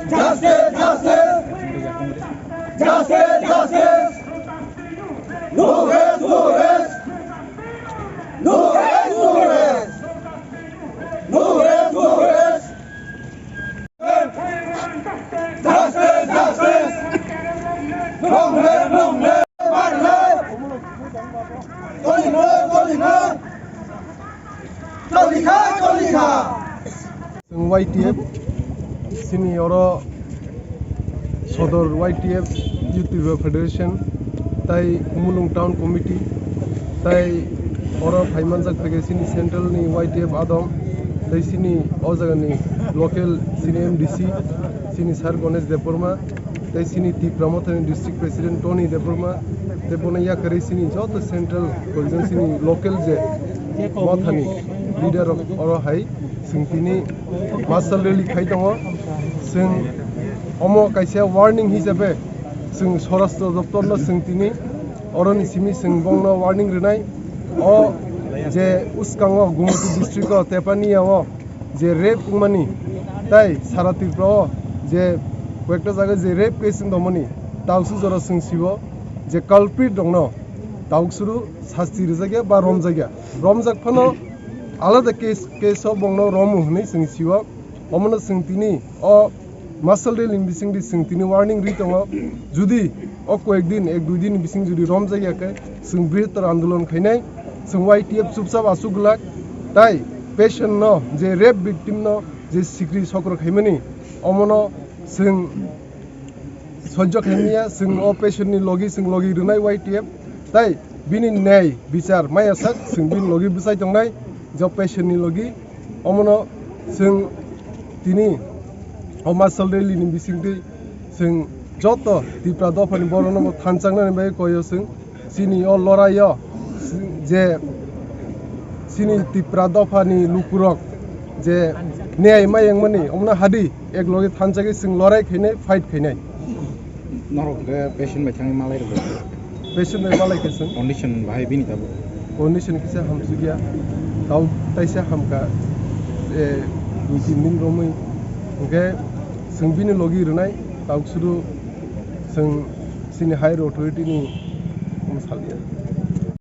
Justice, justice, justice, justice. No rest, no rest. No rest, no rest. No rest, no rest. Justice, justice. Long live, long live. Long live. Jolly kha. YTF sini oro sodor YTF Youth Federation tai Kumulung Town Committee tai oro phaimanjak theke sini central ni YTF Adam tai sini o jaga ni local sini MDC sini Sir Ganesh Deborma tai sini Tipramothani district president Tony Deborma Debona ya kare sini joto central collection sini local je mothani leader oro hai singtini marshal rally khai tongo sing omo kaisa warning hisabe sing Swarashtra Doptor no singtini oroni simi sing bongno warning renai o je uskango Gumati district o Tepania o je rape mani tai sara Tripura je কয়েকটা জায়গায় যে rape case দমনি তাউসু জরা Singh SIBO যে culprit দংনো তাউসুরু শাস্তি রেজাগে বা রমজাগে রমজাগ Fanon আলাদা case বংনো রমু হনি Singh SIBO অমনো সিংতিনি অ muscle রে লিংবিসিং দি সিংতিনি warning রি দङ जुदि অ কয়েকদিন এক দুই দিন বিসিং जुदि রমজাগে সিং বৃহত্তর আন্দোলন খাইনাই সিং YTF চুপচাপ আসুগুলাক তাই পেশেন্ট ন যে রেপ ভিকটিম ন যে সিক্রি চক্র খাইমানি অমনো जों सह्य खालामनाया जों अ पेशेन्टनि लगी जों लगी रुनाय YTF ताई बिनि न्याय बिचार माया साक जों बिनि लगी बुसाय दंनाय जब पेशेन्टनि लगी अमनो जों दिनै अ मासल रेलिनि बिसिंथि जों जत त्रिपुरा दफानि बरनम थानचांनानै बाय कयो जों सिनि अ लरायो जे सिनि त्रिपुरा दफानि लुकुरक जे न्याय मायंग माने अमना हादी एक लगे थानचागे सिं लराय खैनाय फाइट खैनाय नरक पेशेंट बाय थांनि मालाय रो पेशेंट बाय मालाय केसन कंडीशन बाहाय बिनि दाबो कंडीशन किसा हमसुगिया दाउ ताइसा हमका ए दुइ तीन दिन रमै ओके जों बिनि लगी रुनाय दाउसुरु जों सिनि हायर अथॉरिटी नि सालिया